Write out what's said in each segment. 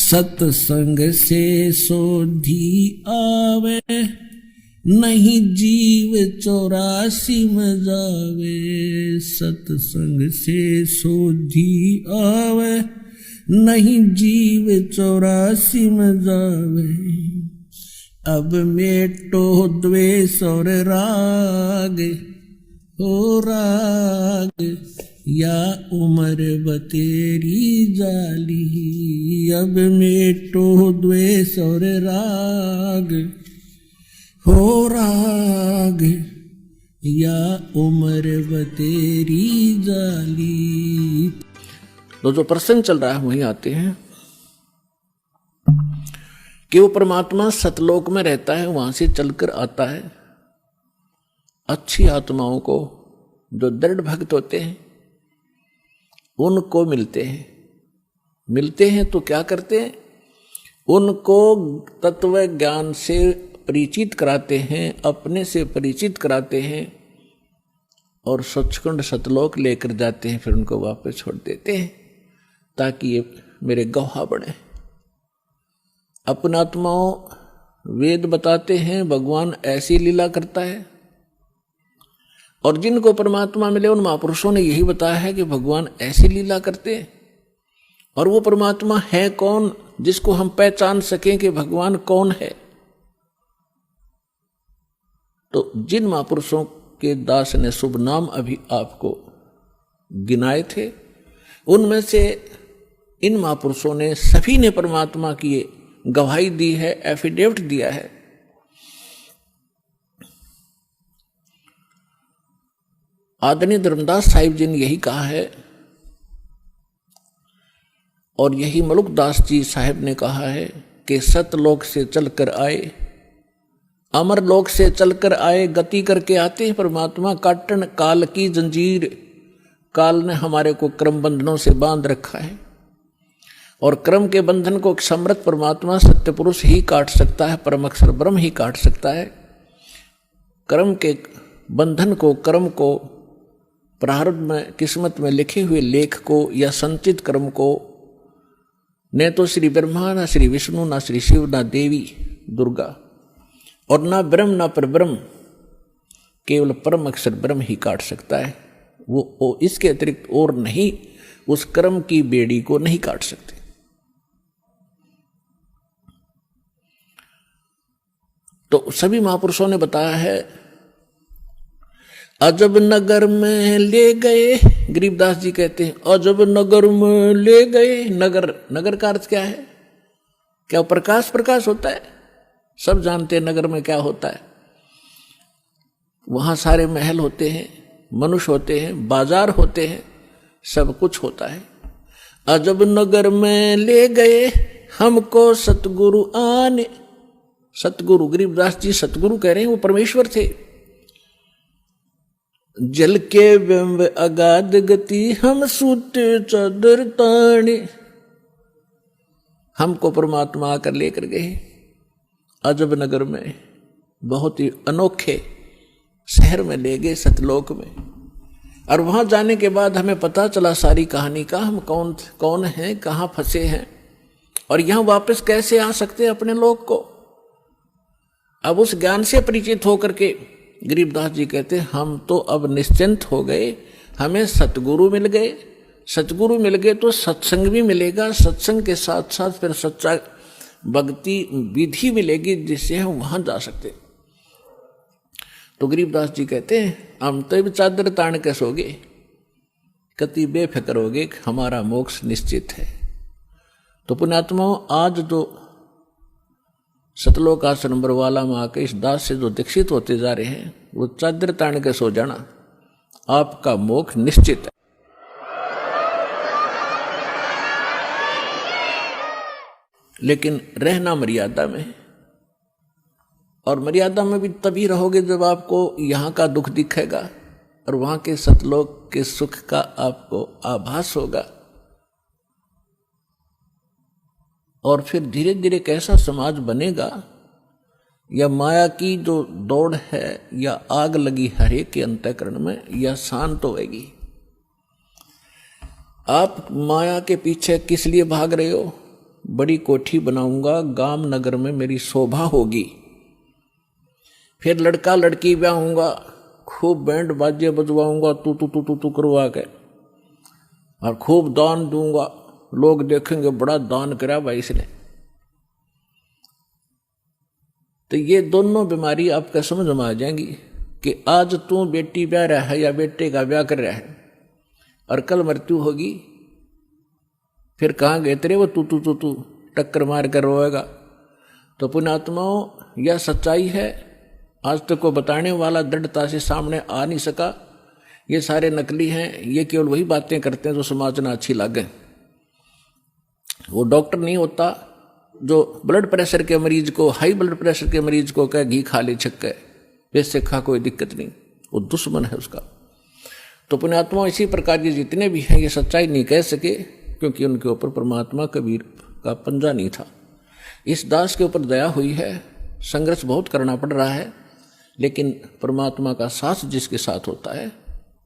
सत्संग से सोधी आवे, नहीं जीव 84 में जावे। सत्संग से सोधी आवे, नहीं जीव 84 में जावे। अब मेटो द्वेष और राग, हो राग या उम्र बतेरी जाली। अब मेटो द्वेष और राग, हो राग या उम्र बतेरी जाली। तो जो प्रसंग चल रहा है वहीं आते हैं कि वो परमात्मा सतलोक में रहता है, वहां से चलकर आता है। अच्छी आत्माओं को, जो दृढ़ भक्त होते हैं, उनको मिलते हैं तो क्या करते हैं? उनको तत्व ज्ञान से परिचित कराते हैं, अपने से परिचित कराते हैं और सचखंड सतलोक लेकर जाते हैं। फिर उनको वापस छोड़ देते हैं ताकि ये मेरे गवाह बने। अपना आत्माओं वेद बताते हैं भगवान ऐसी लीला करता है, और जिनको परमात्मा मिले उन महापुरुषों ने यही बताया है कि भगवान ऐसी लीला करते हैं। और वो परमात्मा है कौन जिसको हम पहचान सकें कि भगवान कौन है? तो जिन महापुरुषों के दास ने शुभ नाम अभी आपको गिनाए थे, उनमें से इन महापुरुषों ने सभी ने परमात्मा की गवाही दी है, एफिडेविट दिया है। आदरणीय धर्मदास साहिब जी ने यही कहा है, और यही मलुकदास जी साहिब ने कहा है कि सतलोक से चलकर आए, अमर लोक से चलकर आए, गति करके आते हैं परमात्मा। काटन काल की जंजीर, काल ने हमारे को क्रम बंधनों से बांध रखा है, और क्रम के बंधन को समर्थ परमात्मा सत्य पुरुष ही काट सकता है, परम अक्षर ब्रह्म ही काट सकता है। कर्म के बंधन को, कर्म को, प्रारब्ध में किस्मत में लिखे हुए लेख को या संचित कर्म को न तो श्री ब्रह्मा, ना श्री विष्णु, ना श्री शिव, ना देवी दुर्गा, और ना ब्रह्म ना परब्रह्म, केवल परम अक्षर ब्रह्म ही काट सकता है। वो इसके अतिरिक्त और नहीं उस कर्म की बेड़ी को नहीं काट सकते। तो सभी महापुरुषों ने बताया है। अजब नगर में ले गए, गरीबदास जी कहते हैं अजब नगर में ले गए। नगर, नगर का अर्थ क्या है? क्या प्रकाश प्रकाश होता है? सब जानते हैं नगर में क्या होता है। वहां सारे महल होते हैं, मनुष्य होते हैं, बाजार होते हैं, सब कुछ होता है। अजब नगर में ले गए हमको सतगुरु आने। सतगुरु, गरीबदास जी सतगुरु कह रहे हैं, वो परमेश्वर थे। जल के बिंब अगाध गति हम सूते चादर ताने। हमको परमात्मा आकर लेकर गए अजब नगर में, बहुत ही अनोखे शहर में ले गए, सतलोक में। और वहां जाने के बाद हमें पता चला सारी कहानी का, हम कौन हैं, कहां फंसे हैं, और यहां वापस कैसे आ सकते हैं अपने लोक को। अब उस ज्ञान से परिचित होकर के गरीबदास जी कहते हैं हम तो अब निश्चिंत हो गए, हमें सतगुरु मिल गए। सतगुरु मिल गए तो सत्संग भी मिलेगा, सत्संग के साथ साथ फिर सच्चा भक्ति विधि मिलेगी जिससे हम वहां जा सकते। तो गरीबदास जी कहते हैं हम तो भी चादर तान के सोगे, कति बेफिक्र होगे, हमारा मोक्ष निश्चित है। तो पुण्यात्माओं, आज जो सतलोक आश्रम बरवाला में आके इस दास से जो दीक्षित होते जा रहे हैं, वो चादर तान के सो जाना, आपका मोक्ष निश्चित है। लेकिन रहना मर्यादा में, और मर्यादा में भी तभी रहोगे जब आपको यहाँ का दुख दिखेगा और वहाँ के सतलोक के सुख का आपको आभास होगा। और फिर धीरे धीरे कैसा समाज बनेगा, या माया की जो दौड़ है या आग लगी हरेक के अंतःकरण में, या शांत होएगी। आप माया के पीछे किस लिए भाग रहे हो? बड़ी कोठी बनाऊंगा, गांव नगर में मेरी शोभा होगी। फिर लड़का लड़की ब्याहूंगा, खूब बैंड बाजे बजवाऊंगा, तू तू तू तू तू करवा के, और खूब दान दूंगा। लोग देखेंगे बड़ा दान करा भाई इसने। तो ये दोनों बीमारी आपका समझ में आ जाएंगी कि आज तू बेटी ब्याह रहा है या बेटे का ब्याह कर रहा है, और कल मृत्यु होगी। फिर कहाँ गए तेरे वो तू तू तू तू टक्कर मार कर रोएगा। तो पुण्यात्माओं, यह सच्चाई है। आज तक को बताने वाला दृढ़ता से सामने आ नहीं सका। ये सारे नकली हैं, ये केवल वही बातें करते हैं जो समाज में अच्छी लगे। वो डॉक्टर नहीं होता जो ब्लड प्रेशर के मरीज को, हाई ब्लड प्रेशर के मरीज को कहे घी खा ले छक्के, वैसे खा कोई दिक्कत नहीं, वो दुश्मन है उसका। तो पुण्यात्मा इसी प्रकार के जितने भी हैं ये सच्चाई नहीं कह सके, क्योंकि उनके ऊपर परमात्मा कबीर का पंजा नहीं था। इस दास के ऊपर दया हुई है, संघर्ष बहुत करना पड़ रहा है, लेकिन परमात्मा का साथ जिसके साथ होता है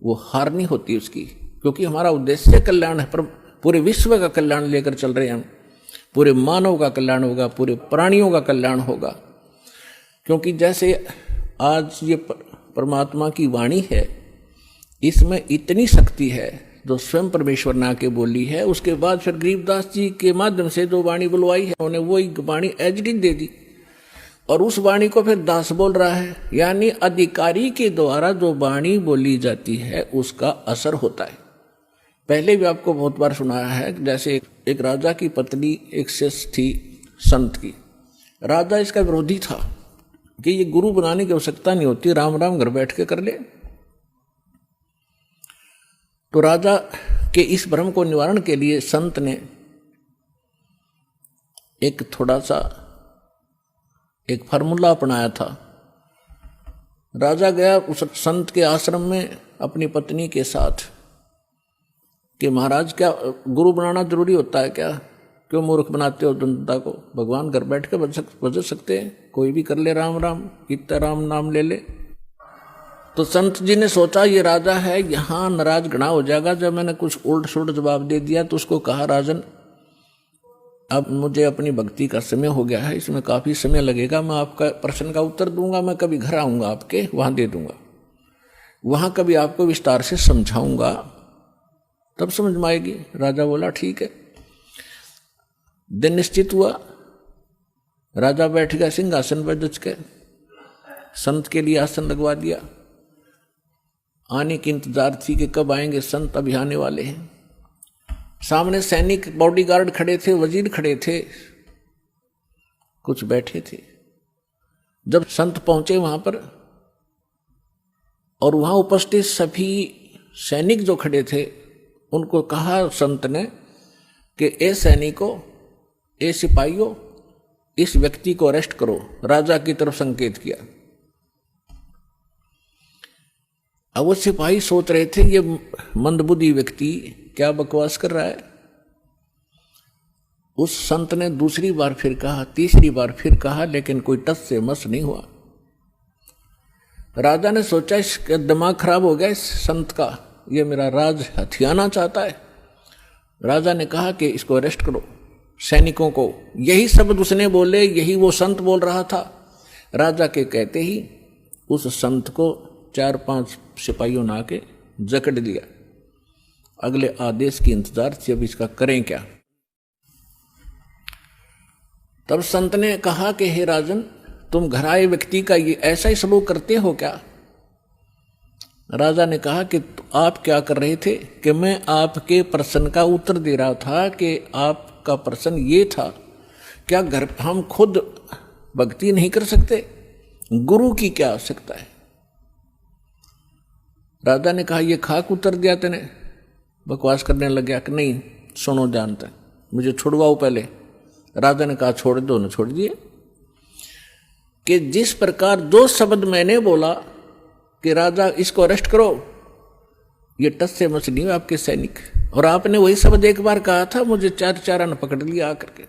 वो हार नहीं होती उसकी, क्योंकि हमारा उद्देश्य कल्याण है। पर पूरे विश्व का कल्याण लेकर चल रहे हैं हम। पूरे मानव का कल्याण होगा, पूरे प्राणियों का कल्याण होगा। क्योंकि जैसे आज ये परमात्मा की वाणी है, इसमें इतनी शक्ति है जो स्वयं परमेश्वर ने आके बोली है। उसके बाद फिर गरीबदास जी के माध्यम से जो वाणी बुलवाई है, उन्होंने वही वाणी एजडी दे दी, और उस वाणी को फिर दास बोल रहा है। यानी अधिकारी के द्वारा जो वाणी बोली जाती है उसका असर होता है। पहले भी आपको बहुत बार सुनाया है, जैसे एक राजा की पत्नी एक शिष्य थी संत की। राजा इसका विरोधी था कि ये गुरु बनाने की आवश्यकता नहीं होती, राम राम घर बैठ के कर ले। तो राजा के इस भ्रम को निवारण के लिए संत ने एक थोड़ा सा एक फार्मूला अपनाया था। राजा गया उस संत के आश्रम में अपनी पत्नी के साथ कि महाराज क्या गुरु बनाना जरूरी होता है क्या? क्यों मूर्ख बनाते हो जनता को? भगवान घर बैठ के बज सकते हैं, कोई भी कर ले राम राम, कितना राम नाम ले ले। तो संत जी ने सोचा ये राजा है, यहाँ नाराज घना हो जाएगा। जब मैंने कुछ उल्ट सुल्ट जवाब दे दिया तो उसको कहा, राजन अब मुझे अपनी भक्ति का समय हो गया है, इसमें काफ़ी समय लगेगा। मैं आपका प्रश्न का उत्तर दूंगा, मैं कभी घर आऊँगा आपके, वहाँ दे दूंगा, वहाँ कभी आपको विस्तार से समझाऊंगा, तब समझ में आएगी। राजा बोला ठीक है। दिन निश्चित हुआ, राजा बैठ गया सिंहासन पर जच के, संत के लिए आसन लगवा दिया। आने की इंतजार थी कि कब आएंगे संत, अभी आने वाले हैं। सामने सैनिक बॉडीगार्ड खड़े थे, वजीर खड़े थे, कुछ बैठे थे। जब संत पहुंचे वहां पर, और वहां उपस्थित सभी सैनिक जो खड़े थे उनको कहा संत ने कि ए सैनिकों, ए सिपाहियों, इस व्यक्ति को अरेस्ट करो। राजा की तरफ संकेत किया। अब वो सिपाही सोच रहे थे ये मंदबुद्धि व्यक्ति क्या बकवास कर रहा है। उस संत ने दूसरी बार फिर कहा, तीसरी बार फिर कहा, लेकिन कोई टस से मस नहीं हुआ। राजा ने सोचा इसका दिमाग खराब हो गया इस संत का, ये मेरा राज हथियाना चाहता है। राजा ने कहा कि इसको अरेस्ट करो, सैनिकों को। यही शब्द उसने बोले, यही वो संत बोल रहा था। राजा के कहते ही उस संत को 4-5 सिपाहियों ने आके जकड़ दिया। अगले आदेश की इंतजार थी, अब इसका करें क्या। तब संत ने कहा कि हे राजन, तुम घर आए व्यक्ति का ये ऐसा ही सलूक करते हो क्या? राजा ने कहा कि आप क्या कर रहे थे? कि मैं आपके प्रश्न का उत्तर दे रहा था कि आपका प्रश्न ये था, क्या घर हम खुद भक्ति नहीं कर सकते? गुरु की क्या आवश्यकता है? राजा ने कहा ये खाक उत्तर दिया तेने। बकवास करने लग गया कि नहीं सुनो जानते, मुझे छुड़वाओ पहले। राजा ने कहा छोड़ दो, न छोड़ दिए। कि जिस प्रकार दो शब्द मैंने बोला कि राजा इसको अरेस्ट करो, ये टस से मस नहीं हुआ आपके सैनिक, और आपने वही शब्द एक बार कहा था, मुझे 4 ने पकड़ लिया आकर के।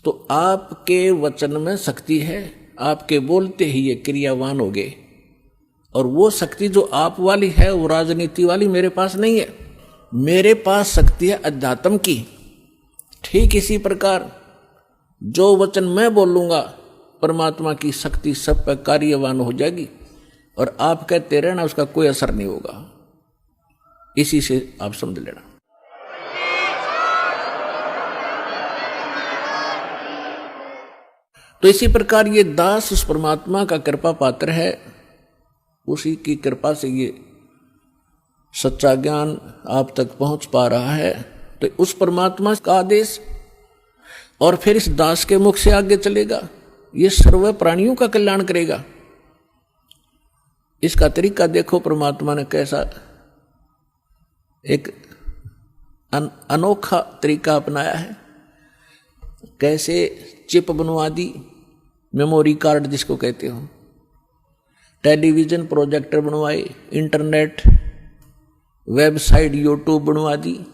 तो आपके वचन में शक्ति है, आपके बोलते ही ये क्रियावान हो गए। और वो शक्ति जो आप वाली है वो राजनीति वाली मेरे पास नहीं है। मेरे पास शक्ति है अध्यात्म की। ठीक इसी प्रकार जो वचन मैं बोलूंगा परमात्मा की शक्ति सब पर कार्यवान हो जाएगी और आप कहते रहना उसका कोई असर नहीं होगा। इसी से आप समझ लेना। तो इसी प्रकार ये दास उस परमात्मा का कृपा पात्र है, उसी की कृपा से ये सच्चा ज्ञान आप तक पहुंच पा रहा है। तो उस परमात्मा का आदेश और फिर इस दास के मुख से आगे चलेगा, ये सर्व प्राणियों का कल्याण करेगा। इसका तरीका देखो, परमात्मा ने कैसा एक अनोखा तरीका अपनाया है। कैसे चिप बनवा दी, मेमोरी कार्ड जिसको कहते हो, टेलीविजन प्रोजेक्टर बनवाए, इंटरनेट वेबसाइट यूट्यूब बनवा दी।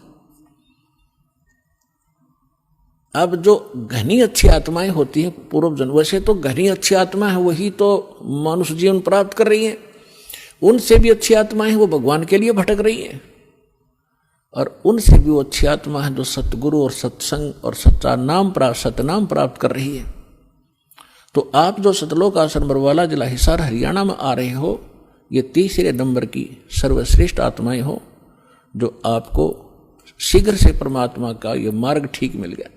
अब जो घनी अच्छी आत्माएं होती हैं पूर्व जन्म, वैसे तो घनी अच्छी आत्मा है वही तो मनुष्य जीवन प्राप्त कर रही हैं, उनसे भी अच्छी आत्माएं हैं वो भगवान के लिए भटक रही हैं, और उनसे भी वो अच्छी आत्मा है जो सतगुरु और सत्संग और सतनाम प्राप्त कर रही है। तो आप जो सतलोक आश्रम बरवाला जिला हिसार हरियाणा में आ रहे हो, ये तीसरे नंबर की सर्वश्रेष्ठ आत्माएं हो जो आपको शीघ्र से परमात्मा का ये मार्ग ठीक मिल गया।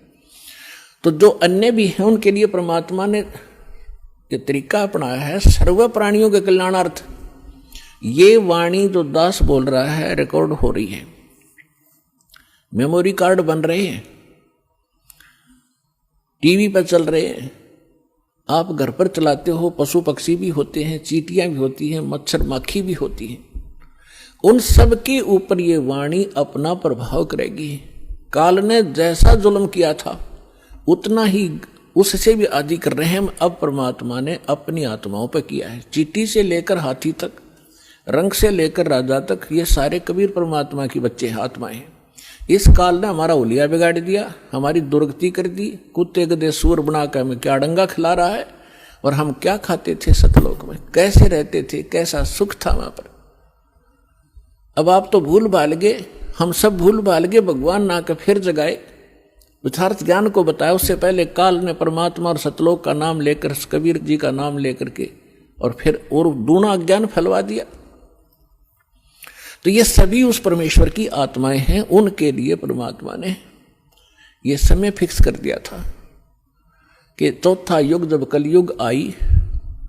तो जो अन्य भी हैं उनके लिए परमात्मा ने ये तरीका अपनाया है सर्व प्राणियों के कल्याणार्थ। ये वाणी जो दास बोल रहा है रिकॉर्ड हो रही है, मेमोरी कार्ड बन रहे हैं, टीवी पर चल रहे हैं, आप घर पर चलाते हो, पशु पक्षी भी होते हैं, चींटियां भी होती हैं, मच्छर माखी भी होती हैं, उन सब के ऊपर ये वाणी अपना प्रभाव करेगी। काल ने जैसा जुल्म किया था उतना ही उससे भी आदि कर रहे हैं अब परमात्मा ने अपनी आत्माओं पर किया है। चींटी से लेकर हाथी तक, रंग से लेकर राजा तक, ये सारे कबीर परमात्मा की बच्चे आत्माएं हैं। इस काल ने हमारा उलिया बिगाड़ दिया, हमारी दुर्गति कर दी, कुत्ते गधे सूर बनाकर हमें क्या डंगा खिला रहा है, और हम क्या खाते थे सतलोक में, कैसे रहते थे, कैसा सुख था वहां पर। अब आप तो भूल भाल गए, हम सब भूल भाल गए, भगवान ना के फिर जगाए, यथार्थ ज्ञान को बताया। उससे पहले काल ने परमात्मा और सतलोक का नाम लेकर, कबीर जी का नाम लेकर के, और फिर और दूना ज्ञान फैलवा दिया। तो ये सभी उस परमेश्वर की आत्माएं हैं, उनके लिए परमात्मा ने ये समय फिक्स कर दिया था कि चौथा युग जब कलयुग आई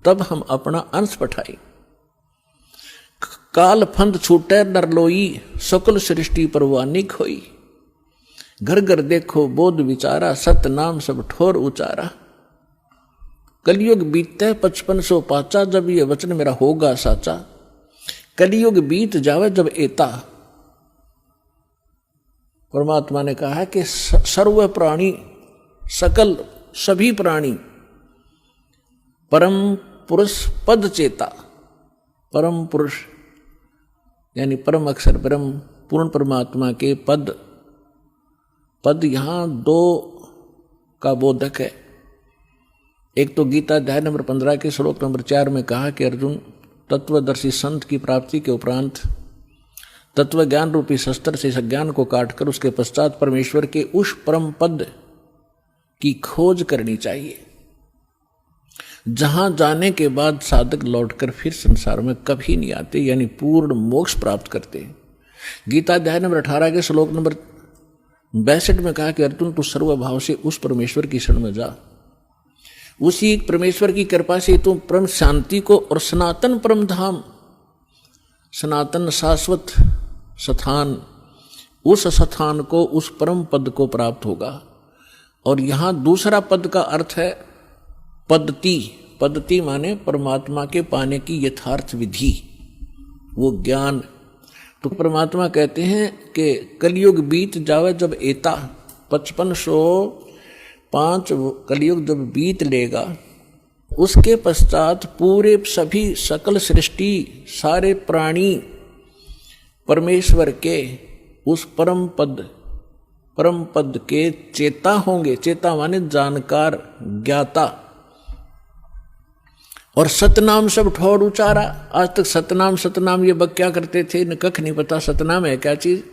तब हम अपना अंश पठाई। काल फंद छूटे नर लोई, सकल सृष्टि परवानी खोई। घर घर देखो बोध विचारा, सत नाम सब ठोर उचारा। कलयुग बीते 5500 पाचा, जब ये वचन मेरा होगा साचा। कलयुग बीत जावे जब एता। परमात्मा ने कहा है कि सर्व प्राणी, सकल सभी प्राणी परम पुरुष पद चेता। परम पुरुष यानी परम अक्षर ब्रह्म पूर्ण परमात्मा के पद, पद यहां दो का बोधक है। एक तो गीता अध्याय नंबर 15 के श्लोक नंबर 4 में कहा कि अर्जुन, तत्वदर्शी संत की प्राप्ति के उपरांत तत्व ज्ञान रूपी शस्त्र से इस ज्ञान को काटकर उसके पश्चात परमेश्वर के उस परम पद की खोज करनी चाहिए, जहां जाने के बाद साधक लौटकर फिर संसार में कभी नहीं आते, यानी पूर्ण मोक्ष प्राप्त करते। गीता अध्याय नंबर 18 के श्लोक नंबर 62 में कहा कि अर्जुन, तू सर्वभाव से उस परमेश्वर की शरण में जा। उसी परमेश्वर की कृपा से तुम परम शांति को और सनातन परम धाम, सनातन शाश्वत स्थान, उस स्थान को, उस परम पद को प्राप्त होगा। और यहां दूसरा पद का अर्थ है पद्धति। पद्धति माने परमात्मा के पाने की यथार्थ विधि, वो ज्ञान। तो परमात्मा कहते हैं कि कलयुग बीत जावे जब एता, 5505 कलयुग जब बीत लेगा, उसके पश्चात पूरे सभी सकल सृष्टि, सारे प्राणी परमेश्वर के उस परम पद के चेता होंगे। चेता माने जानकार, ज्ञाता। और सतनाम सब ठोर उचारा। आज तक सतनाम ये बक क्या करते थे, न कख नहीं पता सतनाम है क्या चीज।